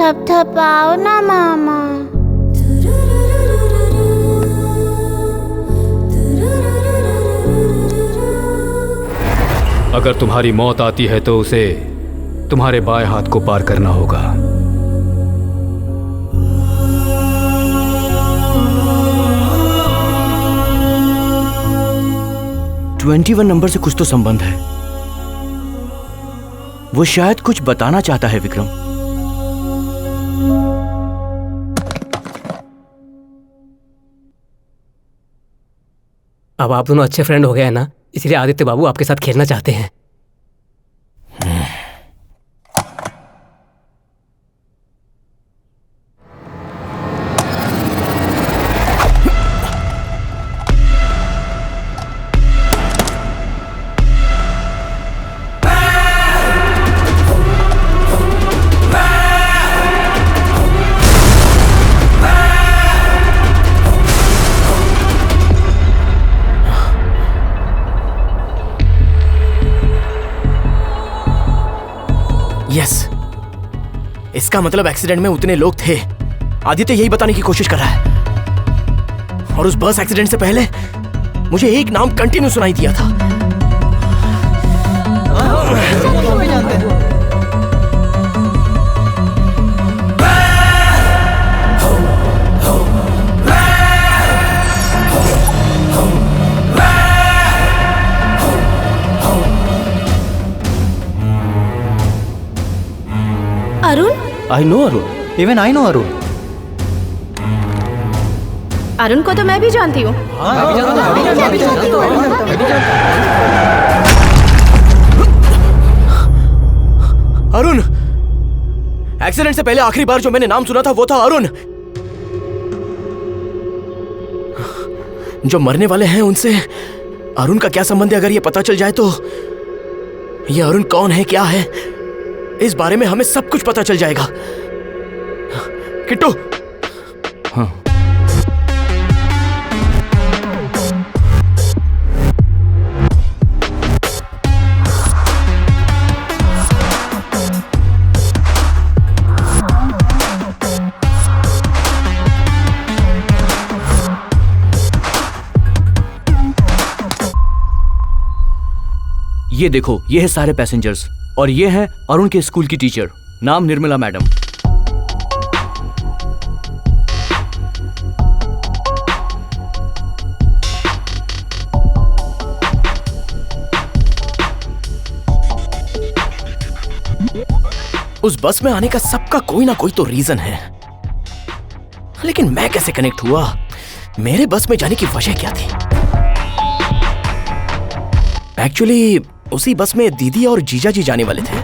थपथपाओ ना मामा। अगर तुम्हारी मौत आती है तो उसे तुम्हारे बाएं हाथ को पार करना होगा। "21 नंबर से कुछ तो संबंध है। वो शायद कुछ बताना चाहता है विक्रम। अब आप दोनों अच्छे फ्रेंड हो गए हैं ना, इसलिए आदित्य बाबू आपके साथ खेलना चाहते हैं। इसका मतलब एक्सीडेंट में उतने लोग थे। आदित्य यही बताने की कोशिश कर रहा है। और उस बस एक्सीडेंट से पहले मुझे एक नाम कंटिन्यू सुनाई दिया था। Arun? I know Arun. Even I know Arun. Arun को तो मैं भी जानती हूँ। अरुण! एक्सीडेंट से पहले आखिरी बार जो मैंने नाम सुना था वो था अरुण। जो मरने वाले हैं उनसे अरुण का क्या संबंध है? अगर ये पता चल जाए तो ये अरुण कौन है, क्या है, इस बारे में हमें सब कुछ पता चल जाएगा। किट्टू! हाँ। ये देखो, ये है सारे पैसेंजर्स और ये है अरुण के स्कूल की टीचर, नाम निर्मला मैडम। उस बस में आने का सबका कोई ना कोई तो रीजन है, लेकिन मैं कैसे कनेक्ट हुआ? मेरे बस में जाने की वजह क्या थी? एक्चुअली उसी बस में दीदी और जीजा जी जाने वाले थे।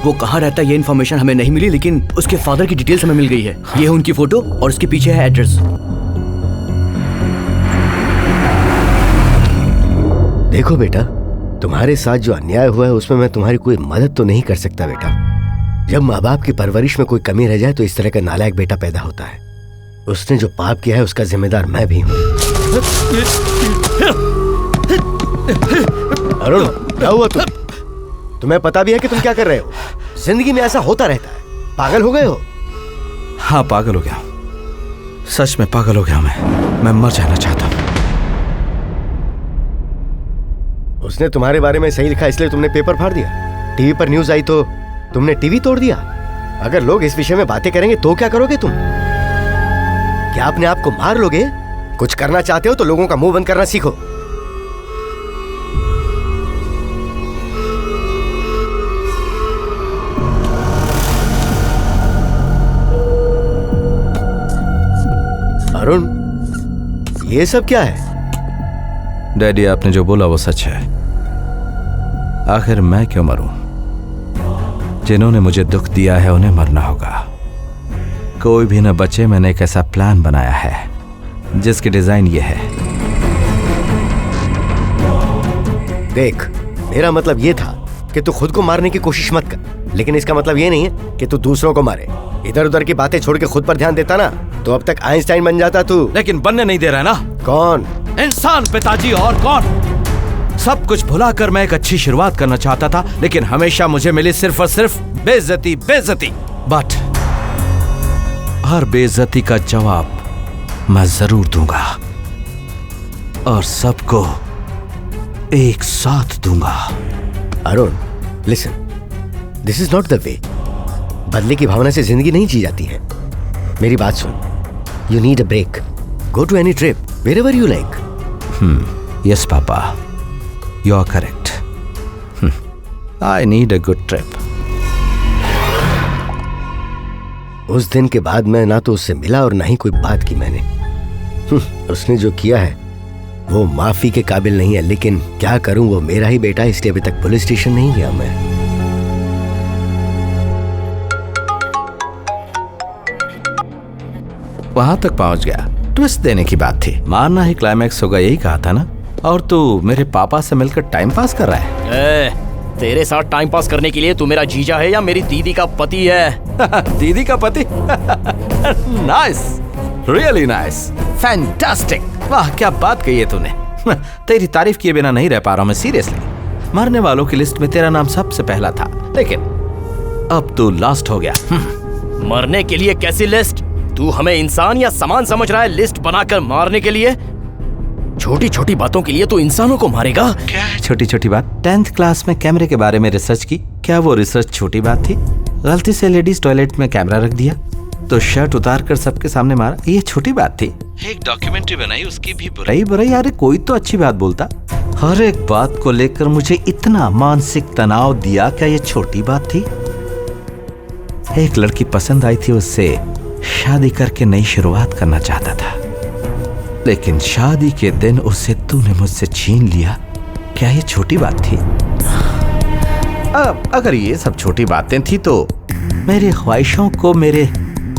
वो कहाँ रहता है ये इन्फॉर्मेशन हमें नहीं मिली, लेकिन उसके फादर की डिटेल्स हमें मिल गई है। ये है उनकी फोटो और उसके पीछे है एड्रेस। देखो बेटा, तुम्हारे साथ जो अन्याय हुआ है उसमें मैं तुम्हारी कोई मदद तो नहीं कर सकता बेटा। जब माँ बाप की परवरिश में कोई कमी रह जाए तो इस तरह का नालायक बेटा पैदा होता है। उसने जो पाप किया है उसका जिम्मेदार मैं भी हूँ। अरुण, क्या हुआ तुम्हें पता भी है कि तुम क्या कर रहे हो? जिंदगी में ऐसा होता रहता है। पागल हो गए हो? हाँ, पागल हो गया हूँ। सच में पागल हो गया मैं मर जाना चाहता हूँ। उसने तुम्हारे बारे में सही लिखा इसलिए तुमने पेपर फाड़ दिया। टीवी पर न्यूज आई तो तुमने टीवी तोड़ दिया। अगर लोग इस विषय में बातें करेंगे तो क्या करोगे तुम? क्या अपने आप को मार लोगे? कुछ करना चाहते हो तो लोगों का मुंह बंद करना सीखो। अरुण, ये सब क्या है? डैडी, आपने जो बोला वो सच है। आखिर मैं क्यों मरूं? जिन्होंने मुझे दुख दिया है उन्हें मरना होगा। कोई भी न बचे। मैंने एक ऐसा प्लान बनाया है जिसकी डिजाइन ये है। देख, मेरा मतलब ये था कि तू खुद को मारने की कोशिश मत कर, लेकिन इसका मतलब ये नहीं है कि तू दूसरों को मारे। इधर उधर की बातें छोड़ के खुद पर ध्यान देता ना तो अब तक आइंस्टाइन बन जाता तू। लेकिन बनने नहीं दे रहा है ना। कौन? इंसान पिताजी, और कौन? सब कुछ भुलाकर मैं एक अच्छी शुरुआत करना चाहता था, लेकिन हमेशा मुझे मिली सिर्फ और सिर्फ बेइज्जती, बेइज्जती। बट हर बेइज्जती का जवाब मैं जरूर दूंगा और सबको एक साथ दूंगा। Arun, listen, this is not the way. बदले की भावना से जिंदगी नहीं जी जाती है। मेरी बात सुन, you need a break. Go to any trip, wherever you like. Yes papa, you are correct. I need a good trip. उस दिन के बाद मैं ना तो उससे मिला और ना ही कोई बात की मैंने। उसने जो किया है वो माफी के काबिल नहीं है, लेकिन क्या करूं, वो मेरा ही बेटा, इसलिए अभी तक पुलिस स्टेशन नहीं गया मैं। वहां तक पहुंच गया। ट्विस्ट देने की बात थी, मारना ही क्लाइमैक्स होगा, यही कहा था ना। और तू मेरे पापा से मिलकर टाइम पास कर रहा है। तेरे साथ टाइम पास करने के लिए तू मेरा जीजा है या मेरी दीदी का पति है? दीदी का पति? Nice, really nice, fantastic. वाह, क्या बात कही है तूने। तेरी तारीफ किए बिना नहीं रह पा रहा हूं मैं, सीरियसली। मरने वालों की लिस्ट में तेरा नाम सबसे पहला था, लेकिन अब तू लास्ट हो गया। मरने के लिए कैसी लिस्ट? तू हमें इंसान या सामान समझ रहा है लिस्ट बनाकर मारने के लिए? छोटी छोटी बातों के लिए तू इंसानों को मारेगा? क्या है छोटी छोटी बात? 10th क्लास में कैमरे के बारे में रिसर्च की, क्या वो रिसर्च छोटी बात थी? गलती से लेडीज टॉयलेट में कैमरा रख दिया तो शर्ट उतार कर सबके सामने मारा, ये छोटी बात थी? एक डॉक्यूमेंट्री बनाई, उसकी भी बुराई बुराई, अरे कोई तो अच्छी बात बोलता। हर एक बात को लेकर मुझे इतना मानसिक तनाव दिया, क्या ये छोटी बात थी? एक लड़की पसंद आई थी, उससे शादी करके नई शुरुआत करना चाहता था, लेकिन शादी के दिन उसे तूने मुझसे छीन लिया, क्या ये छोटी बात थी? अगर ये सब छोटी बातें थी तो मेरी ख्वाहिशों को, मेरे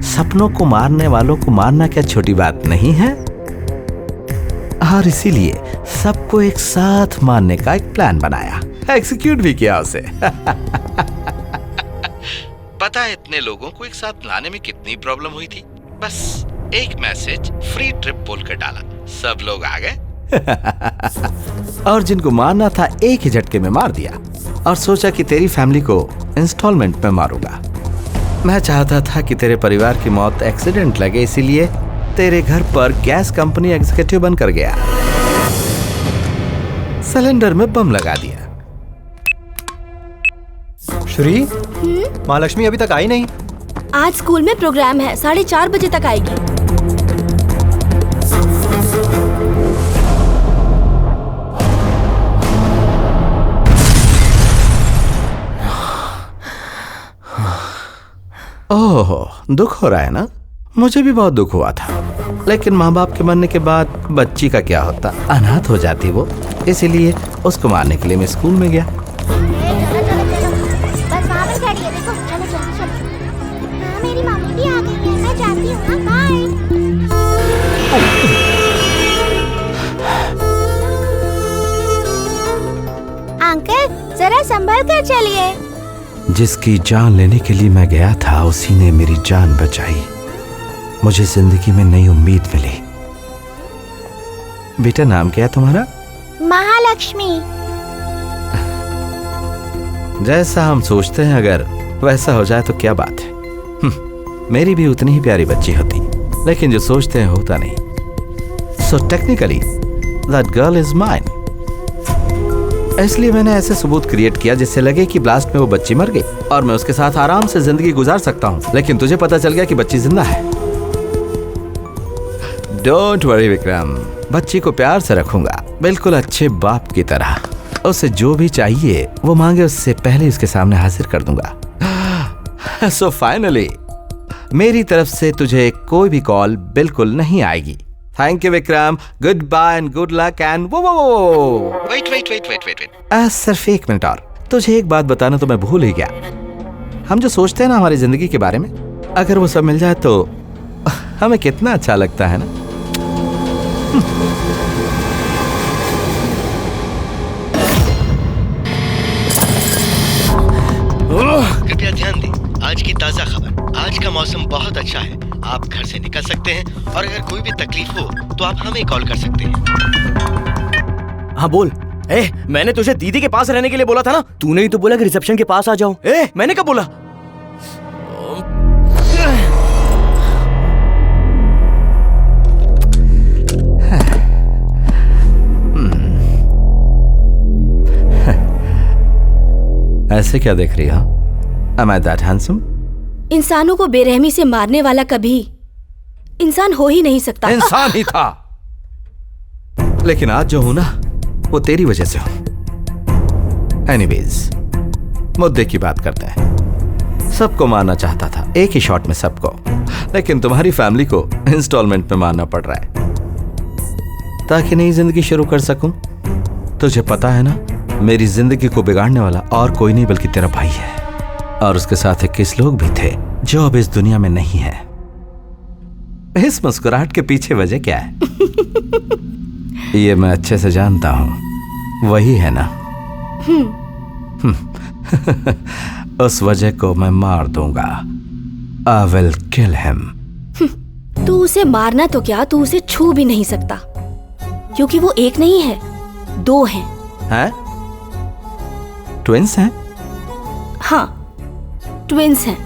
सपनों को मारने वालों को मारना क्या छोटी बात नहीं है? और इसीलिए सबको एक साथ मारने का एक प्लान बनाया, एग्जीक्यूट भी किया उसे। पता है इतने लोगों को एक साथ लाने में कितनी प्रॉब्लम हुई थी? बस एक मैसेज फ्री ट्रिप बोलकर डाला, सब लोग आ गए। और जिनको मारना था एक ही झटके में मार दिया, और सोचा कि तेरी फैमिली को इंस्टॉलमेंट में मारूंगा। मैं चाहता था कि तेरे परिवार की मौत एक्सीडेंट लगे, इसीलिए तेरे घर पर गैस कंपनी एग्जीक्यूटिव बनकर गया, सिलेंडर में बम लगा दिया। श्री, महालक्ष्मी अभी तक आई नहीं। आज स्कूल में प्रोग्राम है, 4:30 बजे तक आएगी। ओह, दुख हो रहा है ना? मुझे भी बहुत दुख हुआ था, लेकिन माँ बाप के मरने के बाद बच्ची का क्या होता, अनाथ हो जाती वो, इसीलिए उसको मारने के लिए मैं स्कूल में गया। बस वहाँ पर खड़ी है, देखो, चलो जल्दी चलो। हाँ, मेरी मम्मी भी आ गई है, मैं जाती हूँ, बाय। अंकल, जरा संभल कर चलिए। जिसकी जान लेने के लिए मैं गया था, उसी ने मेरी जान बचाई। मुझे जिंदगी में नई उम्मीद मिली। बेटा, नाम क्या है तुम्हारा? महालक्ष्मी। जैसा हम सोचते हैं अगर वैसा हो जाए तो क्या बात है। मेरी भी उतनी ही प्यारी बच्ची होती, लेकिन जो सोचते हैं होता नहीं। So technically that girl is mine. इसलिए मैंने ऐसे सबूत क्रिएट किया जिससे लगे कि ब्लास्ट में वो बच्ची मर गई और मैं उसके साथ आराम से जिंदगी गुजार सकता हूँ, लेकिन तुझे पता चल गया कि बच्ची जिंदा है। डोंट वरी विक्रम, बच्ची को प्यार से रखूंगा, बिल्कुल अच्छे बाप की तरह। उसे जो भी चाहिए वो मांगे, उससे पहले उसके सामने हाजिर कर दूंगा। सो फाइनली मेरी तरफ से तुझे कोई भी कॉल बिल्कुल नहीं आएगी। Thank you Vikram, goodbye and good luck and वो वेट। सिर्फ 1 मिनट और, तुझे एक बात बताना तो मैं भूल ही गया। हम जो सोचते हैं ना हमारी जिंदगी के बारे में, अगर वो सब मिल जाए तो हमें कितना अच्छा लगता है ना। कृपया ध्यान दें, आज की ताजा खबर। आज का मौसम बहुत अच्छा है, आप घर से निकल सकते हैं और अगर कोई भी तकलीफ हो तो आप हमें कॉल कर सकते हैं। हाँ बोल। मैंने तुझे दीदी के पास रहने के लिए बोला था ना। तूने ही तो बोला कि रिसेप्शन के पास आ जाओ। मैंने कब बोला? ऐसे क्या देख रही हो? Am I that handsome? इंसानों को बेरहमी से मारने वाला कभी इंसान हो ही नहीं सकता। इंसान ही था, लेकिन आज जो हूं ना वो तेरी वजह से हूं। एनीवेज, मुद्दे की बात करते हैं। सबको मारना चाहता था एक ही शॉट में सबको, लेकिन तुम्हारी फैमिली को इंस्टॉलमेंट में मारना पड़ रहा है ताकि नई जिंदगी शुरू कर सकूं। तुझे पता है ना, मेरी जिंदगी को बिगाड़ने वाला और कोई नहीं बल्कि तेरा भाई है, और उसके साथ 21 लोग भी थे जो अब इस दुनिया में नहीं है। इस मुस्कुराहट के पीछे वजह क्या है? ये मैं अच्छे से जानता हूं, वही है ना? उस वजह को मैं मार दूंगा। I will kill him। तू उसे मारना तो क्या, तू उसे छू भी नहीं सकता, क्योंकि वो एक नहीं है, दो हैं। हैं? ट्विंस हैं? हाँ, ट्विंस हैं,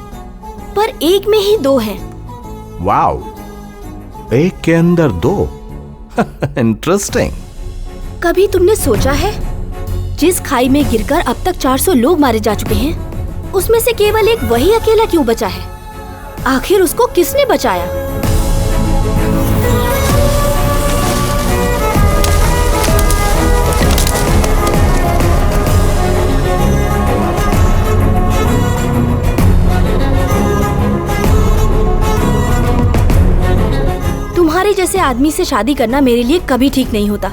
पर एक में ही दो हैं। वाओ, एक के अंदर दो। इंटरेस्टिंग। कभी तुमने सोचा है, जिस खाई में गिरकर अब तक 400 लोग मारे जा चुके हैं, उसमें से केवल एक वही अकेला क्यों बचा है? आखिर उसको किसने बचाया? तुम्हारे जैसे आदमी से शादी करना मेरे लिए कभी ठीक नहीं होता।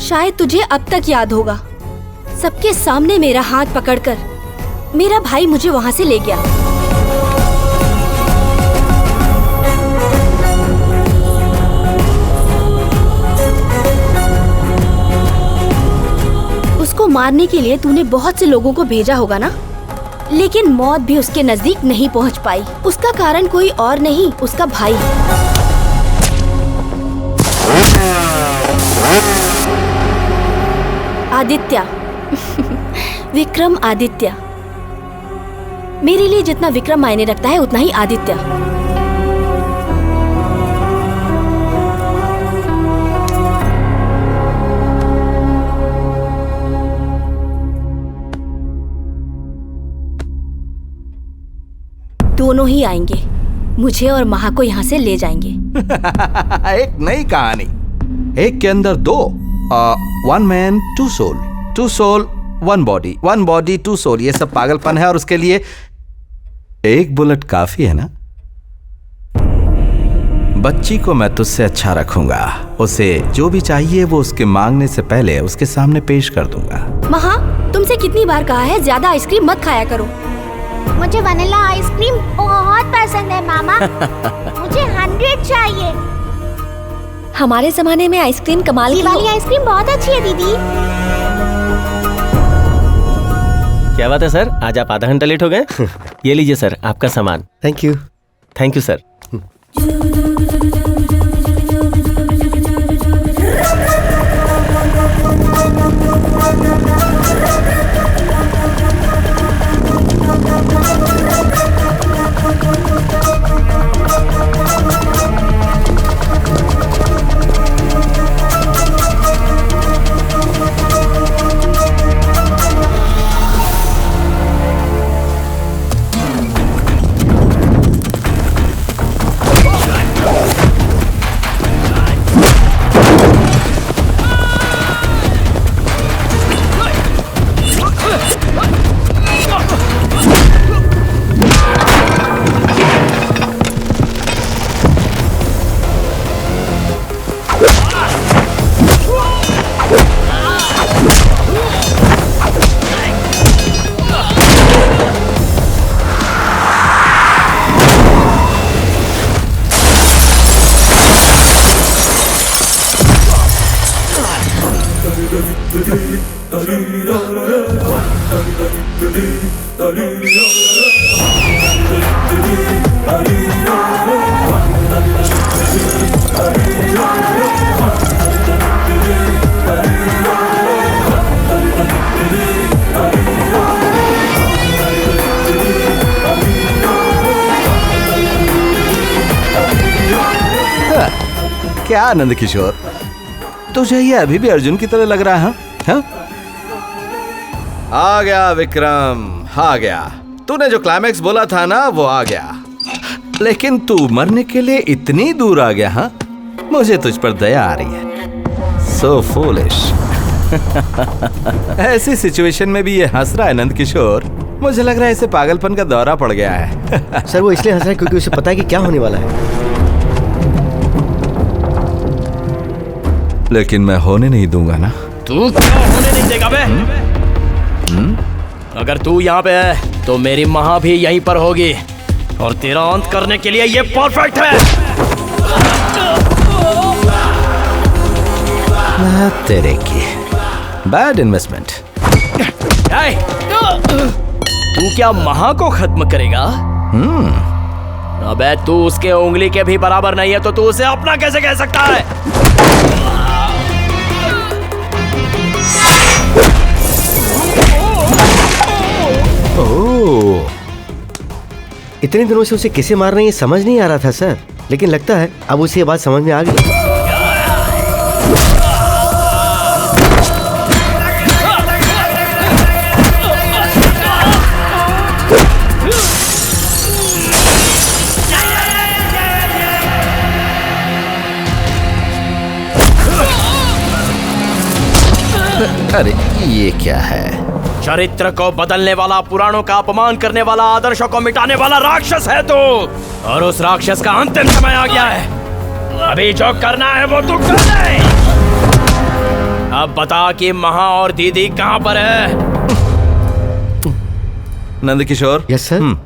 शायद तुझे अब तक याद होगा, सबके सामने मेरा हाथ पकड़कर मेरा भाई मुझे वहां से ले गया। उसको मारने के लिए तूने बहुत से लोगों को भेजा होगा ना, लेकिन मौत भी उसके नजदीक नहीं पहुंच पाई। उसका कारण कोई और नहीं, उसका भाई। आदित्य। विक्रम आदित्य। मेरे लिए जितना विक्रम मायने रखता है उतना ही आदित्य। दोनों ही आएंगे, मुझे और महा को यहाँ से ले जाएंगे। एक नई कहानी। एक के अंदर दो। One man two soul, two soul one body, one body two soul. ये सब पागलपन है, और उसके लिए एक बुलेट काफी है ना? बच्ची को मैं तुझसे अच्छा रखूंगा। उसे जो भी चाहिए वो उसके मांगने से पहले उसके सामने पेश कर दूंगा। महा, तुमसे कितनी बार कहा है ज्यादा आइसक्रीम मत खाया करो। मुझे वनीला आइसक्रीम बहुत पसंद है मामा। मुझे 100 चाहिए। हमारे जमाने में आइसक्रीम कमाल की वाली आइसक्रीम बहुत अच्छी है दीदी। क्या बात है सर, आज आप आधा घंटा लेट हो गए। ये लीजिए सर आपका सामान। Thank you. Thank you sir. Anand Kishore, तुझे ये अभी भी अर्जुन की तरह लग रहा है? हाँ? आ गया विक्रम, आ गया। तूने जो क्लाइमैक्स बोला था ना, वो आ गया। लेकिन तू मरने के लिए इतनी दूर आ गया। हाँ, मुझे तुझ पर दया आ रही है। सो फूलिश। ऐसी सिचुएशन में भी ये हंस रहा है नंद किशोर। मुझे लग रहा है इसे पागलपन का दौरा पड़ गया है। सर वो इसलिए हंस रहा है क्योंकि उसे पता है कि क्या होने वाला है। लेकिन मैं होने नहीं दूंगा ना। तू क्या होने नहीं देगा बे? अगर तू यहाँ पे है तो मेरी माँ भी यहीं पर होगी और तेरा अंत करने के लिए ये परफेक्ट है। तेरे की बैड इन्वेस्टमेंट। तू क्या महा को खत्म करेगा? अबे तू उसके उंगली के भी बराबर नहीं है तो तू उसे अपना कैसे कह सकता है? ओह, इतने दिनों से उसे किसे मारना ये समझ नहीं आ रहा था सर, लेकिन लगता है अब उसे ये बात समझ में आ गई। अरे ये क्या है? चरित्र को बदलने वाला, पुराणों का अपमान करने वाला, आदर्शों को मिटाने वाला राक्षस है तू। और उस राक्षस का अंतिम समय आ गया है। अभी जो करना है वो तू कर ले। अब बता कि महा और दीदी कहाँ पर है? नंद किशोर। Yes sir.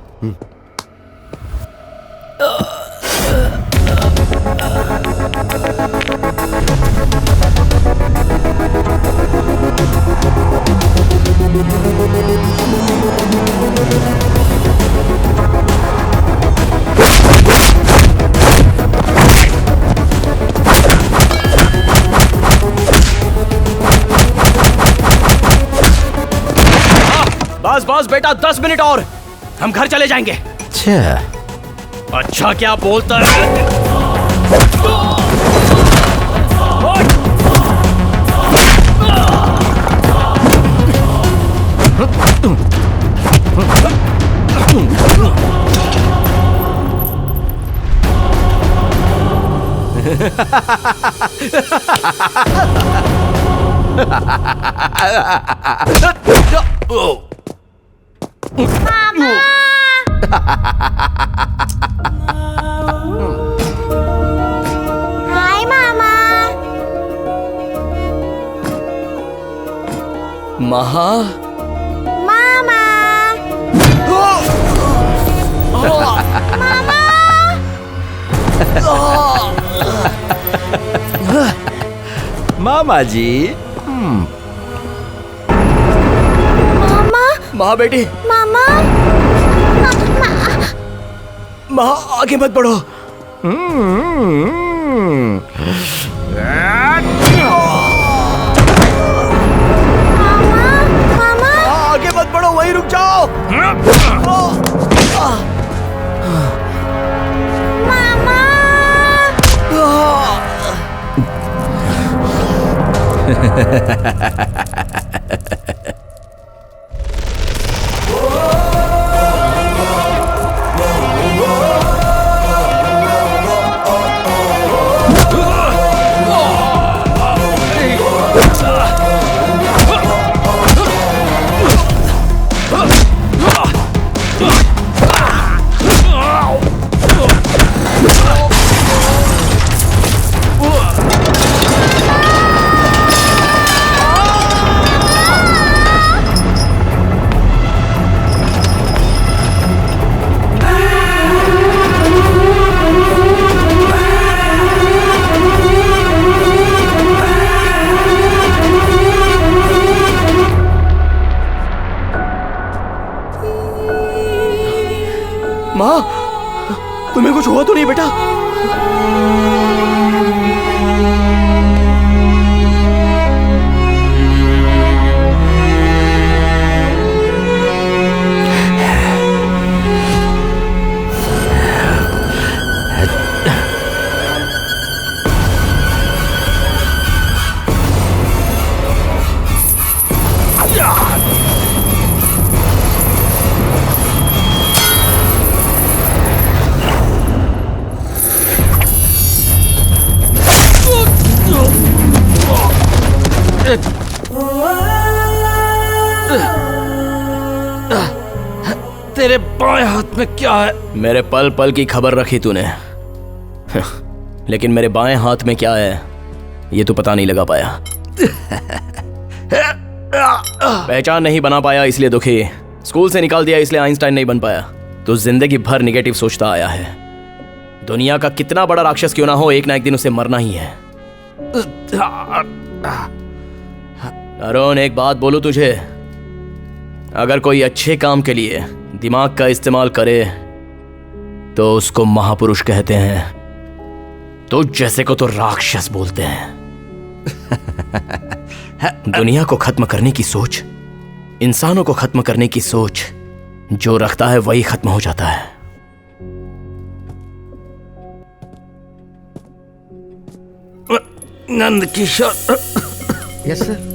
बस बस बेटा, 10 मिनट और हम घर चले जाएंगे। अच्छा क्या बोलता है? हाय मामा। महा। मामा। मामा। मामा जी। मामा। महा बेटी। मामा। महा आगे मत बढ़ो। मामा। आगे मत बढ़ो, वहीं रुक जाओ। मामा। माँ, तुम्हें कुछ हुआ तो नहीं बेटा? तेरे बाएं हाथ में क्या है? मेरे पल पल की खबर रखी तूने, लेकिन मेरे बाएं हाथ में क्या है ये तू पता नहीं लगा पाया। पहचान नहीं बना पाया इसलिए दुखी, स्कूल से निकाल दिया इसलिए आइंस्टाइन नहीं बन पाया। तू जिंदगी भर निगेटिव सोचता आया है। दुनिया का कितना बड़ा राक्षस क्यों ना हो, एक ना एक दिन उसे मरना ही है। अरुण, एक बात बोलूं तुझे, अगर कोई अच्छे काम के लिए दिमाग का इस्तेमाल करे तो उसको महापुरुष कहते हैं, तो जैसे को तो राक्षस बोलते हैं। दुनिया को खत्म करने की सोच, इंसानों को खत्म करने की सोच जो रखता है वही खत्म हो जाता है। नंद किशोर। Yes sir.